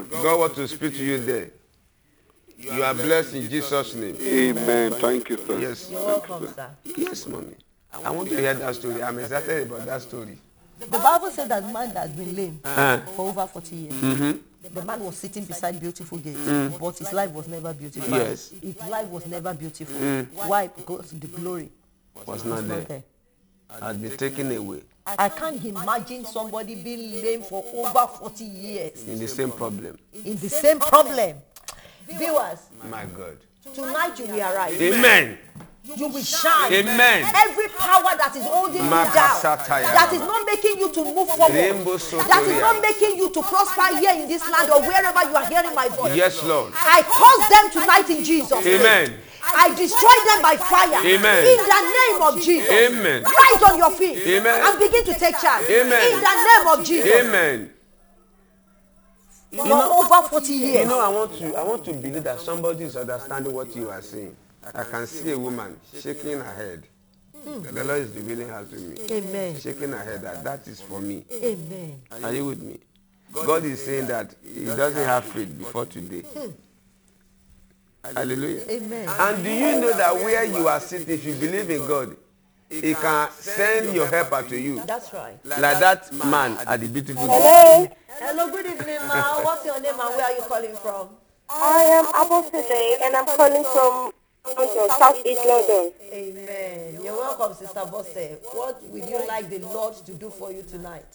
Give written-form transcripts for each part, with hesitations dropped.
sir. God wants to speak to you there. You are blessed in Jesus' name. Amen. Thank you, sir. Yes. You're welcome, sir. Yes, mommy. I want to hear that story. I'm excited about that story. The Bible said that man has been lame for over 40 years. Mm-hmm. The man was sitting beside beautiful gates, but his life was never beautiful. Yes. His life was never beautiful. Why? Because the glory Was not there. Had been taken away I can't imagine somebody being lame for over 40 years in the same problem. in the same problem. Viewers, My God. tonight you will arise. Amen. You will shine. Amen. Every power that is holding you down, Makasataya. that is not making you to move forward, Rainbow that is not Soteria. making you to prosper here in this land or wherever you are hearing my voice. Yes, Lord. I curse them tonight in Jesus' name. Amen. I destroy them by fire. Amen. In the name of Jesus. Amen. Rise on your feet. Amen. And begin to take charge. Amen. In the name of Jesus. Amen. For over 40 years. You know, I want to believe that somebody is understanding what you are saying. I can see a woman shaking her head. The Lord is revealing her to me. Amen. Shaking her head that is for me. Amen. Are you with me? God is saying that he doesn't have faith before today. Hallelujah. Amen. And do you know that where you are sitting, if you believe in God, he can send your helper to you. That's right. Like that man at the beautiful Hello, Hello, good evening, ma. What's your name and where are you calling from? I am Apple today, and I'm calling from London, Southeast London. Amen. You're welcome, Sister Bosse. What would you like the Lord to do for you tonight?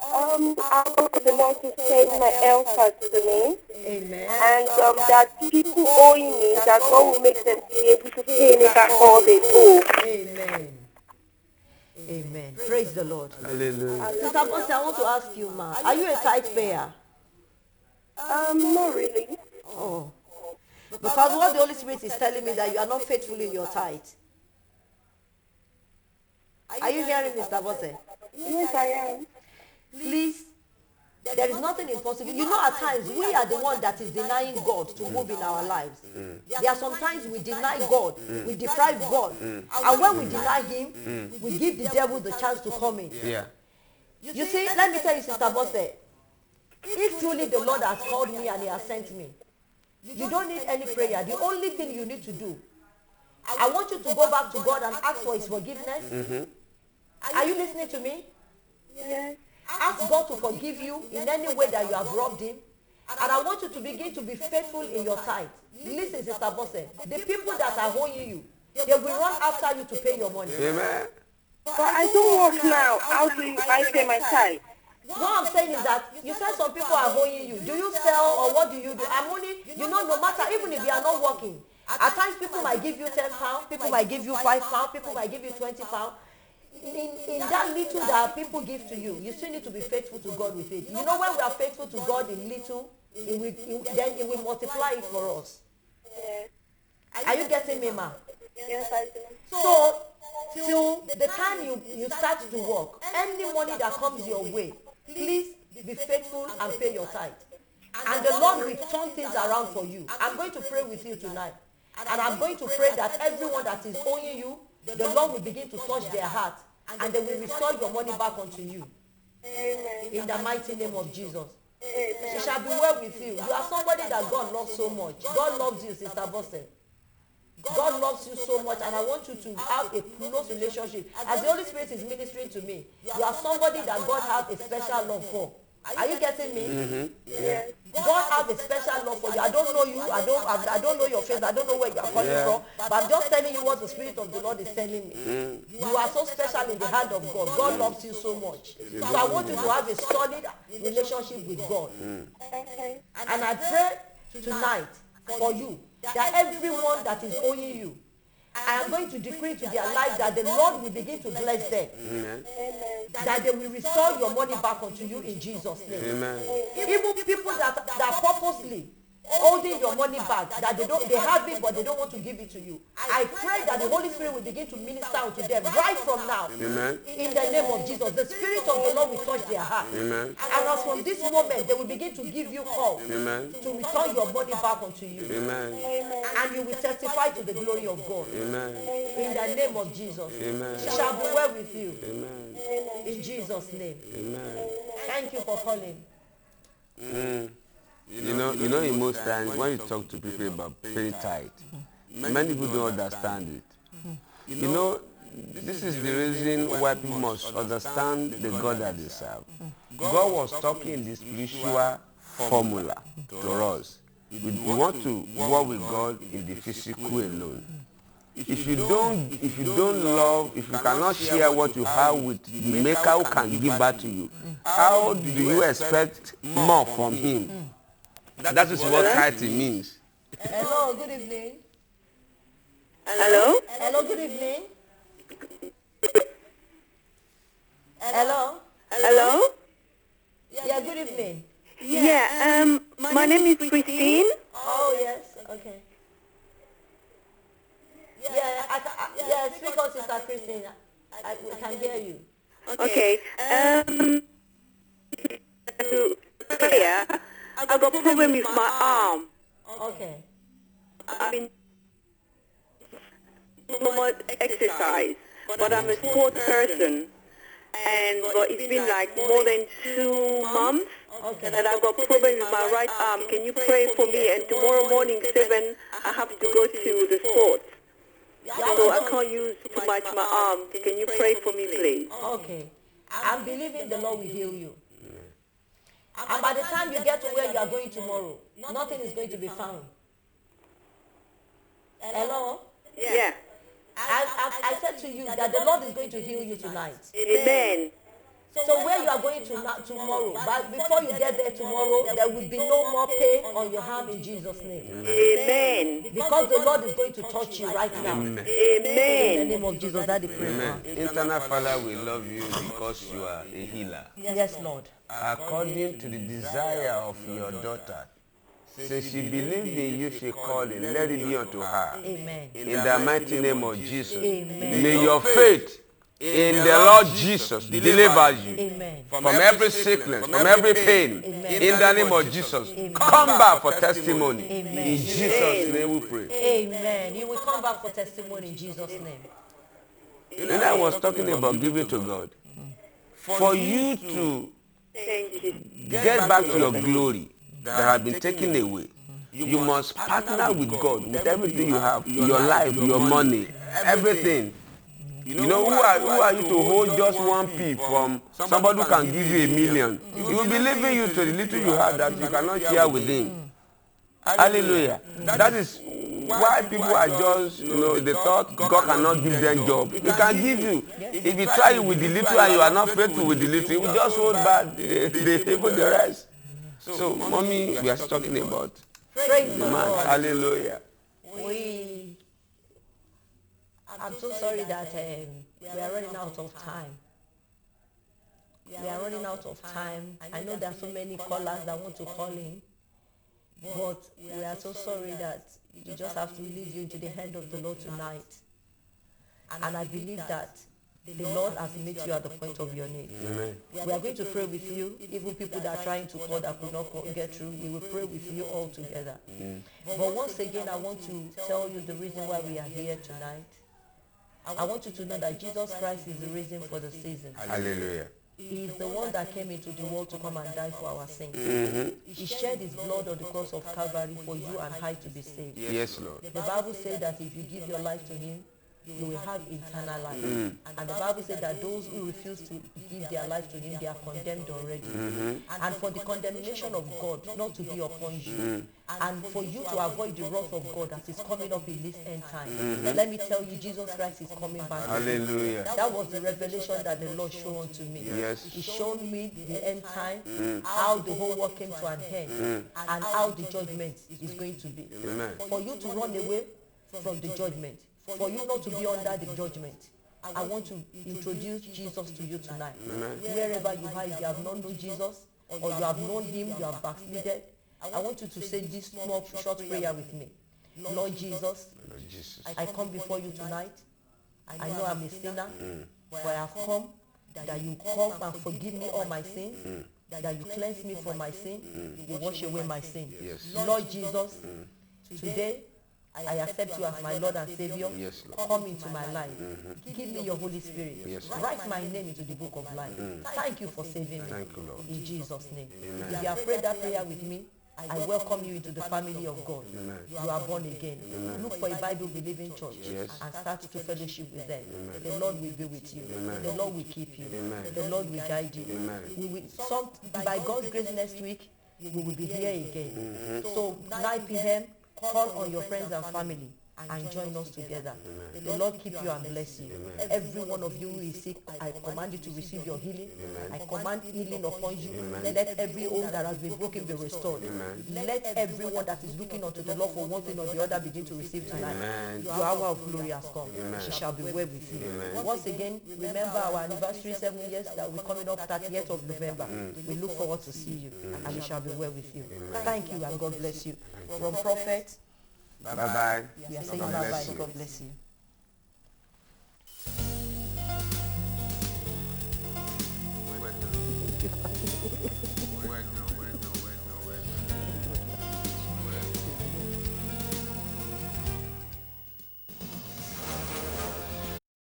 I want the Lord to send my helpers to me, Amen. and that people owing me, that God will make them be able to pay me back all they owe. Amen. Amen. Praise the Lord. Hallelujah. Sister Bosse, I want to ask you, ma, are you a tithe payer? Not really. Oh. Because what the Holy Spirit is telling me that you are not faithful in your tithe. Are you hearing me, Sister Bosse? Yes, I am. Please, there is nothing impossible. You know, at times we are the one that is denying God to move in our lives. There are sometimes we deny God, we deprive God, and when we deny Him, we give the devil the chance to come in. Yeah. You see, let me tell you, Sister Bosse, if truly the Lord has called me and He has sent me, you don't need any prayer. The only thing you need to do, I want you to go back to God and ask for His forgiveness. Are you listening to me? Yes. Ask God to forgive you in any way that you have robbed Him. And I want you to begin to be faithful in your tithe. Listen, Sister Bosse, the people that are owing you, they will run after you to pay your money. Amen. But I don't work now. How do I pay my tithe? What I'm saying is that you said some people are owing you. Do you sell or what do you do? I'm only, you know, no matter, even if you are not working, at times people might give you £10, people might give you £5, people might give you £20. In that little that people give to you, you still need to be faithful to God with it. You know, when we are faithful to God in little, then it will multiply it for us. Yes. Are you getting me, ma? Yes, I do. So, till the time you start to work, any money that comes your way, please be faithful and pay your tithe. And the Lord will turn things around for you. I'm going to pray with you tonight. And I'm going to pray that everyone that is owing you, the Lord will begin to touch their heart. And they will restore your money back unto you. Amen. In the mighty name of Jesus. Amen. It shall be well with you. You are somebody that God loves so much. God loves you, Sister Bosse. God loves you so much, and I want you to have a close relationship. As the Holy Spirit is ministering to me, you are somebody that God has a special love for. Are you getting me? Yes. God has a special love for you. I don't know you. I don't know your face. I don't know where you are coming from. But I'm just telling you what the Spirit of the Lord is telling me. You are so special in the hand of God. God loves you so much. So I want you to have a solid relationship with God. Okay. And I pray tonight for you that everyone that is owing you, I am going to decree to their life that the Lord will begin to bless them. Amen. Amen. That they will restore your money back unto you in Jesus' name. Amen. Even people that purposely holding your money back, that they have it but they don't want to give it to you, I pray that the Holy Spirit will begin to minister unto them right from now. Amen. In the name of Jesus, the Spirit of the Lord will touch their heart. Amen. And as from this moment, they will begin to give you call Amen. to return your money back unto you. Amen. Amen. And you will testify to the glory of God. Amen. In the name of Jesus. Amen. It shall be well with you. Amen. In Jesus' name. Amen. Thank you for calling. You in most times when you talk to people about paying tithe, many people don't understand it. This is the reason why people must understand the God that they serve. God was talking in the spiritual formula to us. We want to walk with God in the physical alone. If you don't love, if you cannot share what you have with the Maker who can give back to you, how do you expect more from Him? That is what tithing means. Hello, good evening. Hello? Hello, good evening. Hello? Hello? Yeah, good evening. Yeah, my name is Christine. Oh, yes, okay. Yeah, speak on Sister Christine. We can hear you. Okay. Prayer. I got a problem with my arm. Okay. I mean, normal exercise, but I'm a sport person, and it's been like more than 2 months that I've got problems with my right arm. Can you pray for me? And tomorrow morning 7, I have to go to the sports, so I can't use too much my arm. Can you pray for me, please? Okay. I'm believing the Lord will heal you. And by the time you get to where you are going tomorrow, nothing is going to be found. Hello? Yeah. I said to you that the Lord is going to heal you tonight. Amen. So where you are going to tomorrow, but before you get there tomorrow, there will be no more pain on your arm in Jesus' name. Amen. Because the Lord is going to touch you right now. Amen. In the Amen. name of Jesus, that the prayer. Amen. Eternal Father, we love you because you are a healer. Yes, Lord. According to the desire of your daughter, since she believed in you, she called it, let it be unto her. Amen. In the mighty name of Jesus. Amen. May your faith in the Lord Jesus deliver you Amen. from every sickness, from every pain. Amen. In the name of Jesus. Amen. Come back for testimony. Amen. In Jesus' name we pray. Amen. You will come back for testimony in Jesus' name. And I was talking about giving to God. For you to Thank you. get back to your glory that has been taken away, you must partner with God with everything you have, your life, your money, everything. Who are you to hold just 1p from somebody who can give you 1,000,000? He will be leaving you to the little you have that you cannot share with him. Hallelujah. That is why people are just, they thought God cannot give them job. He can give you. If you try with the little and you are not faithful with the little, he will just hold back the rest. So, mommy, we are talking about Praise the man. Lord. Hallelujah. I'm so sorry that we are running out of time. We are running out of time. I know there are so many callers that want to call in, but we are so sorry that you just have to leave you into the hand of the Lord tonight. And I believe that the Lord has met you at the point of your need. Amen. We are going to pray with you, even people that are trying to call that could not get through. We will pray with you all together. But once again, I want to tell you the reason why we are here tonight. I want you to know that Jesus Christ is the reason for the season. Hallelujah. He is the one that came into the world to come and die for our sins. He shed his blood on the cross of Calvary for you and I to be saved. Yes, Lord. The Bible says that if you give your life to him, you will have eternal life. And the Bible says that those who refuse to give their life to him, they are condemned already. And for the condemnation of God not to be upon you, and for you to avoid the wrath of God that is coming up in this end time, let me tell you, Jesus Christ is coming back. Hallelujah. That was the revelation that the Lord showed unto me. Yes. He showed me the end time, how the whole world came to an end, and how the judgment is going to be. Amen. For you to run away from the judgment, for you not to be under the judgment, I want to introduce Jesus to you tonight. Amen. Wherever you are, if you have not known Jesus, or you have known him, you have backslided, I want you to say this small, short prayer with me. Lord Jesus, Lord Jesus. I come before you tonight. I know I'm a sinner, but I have come that you come and forgive me all my sins, that you cleanse me from my sin, you wash away my sin. Yes. Lord Jesus, today I accept you as my Lord and Savior. Yes, Lord. Come into my life. Give me your Holy Spirit. Yes, Lord. Write my name into the book of life. Thank you for saving me. Thank you, Lord. In Jesus' name. Amen. If you have prayed that prayer with me, I welcome you into the family of God. Amen. You are born again. Amen. Look for a Bible-believing church Yes. and start to fellowship with them. Amen. The Lord will be with you. Amen. The Lord will keep you. Amen. The Lord will guide you. Amen. We will, by God's grace next week, we will be here again. So 9 p.m., call on your friends and family and join us together. Amen. The Lord keep you and bless you. Amen. Every one of you who is sick, I command you to receive your healing. Amen. I command healing upon you. Amen. Let every home that has been broken be restored. Amen. Let everyone that is looking unto the Lord for one thing or the other begin to receive tonight. Amen. Your hour of glory has come. Amen. She shall be well with you. Amen. Once again, remember our anniversary 7 years that we're coming up 30th of November. We look forward to see you and it shall be well with you. Thank you and God bless you. From Prophet, Bye-bye. we are saying God bye-bye. bless you. God bless you.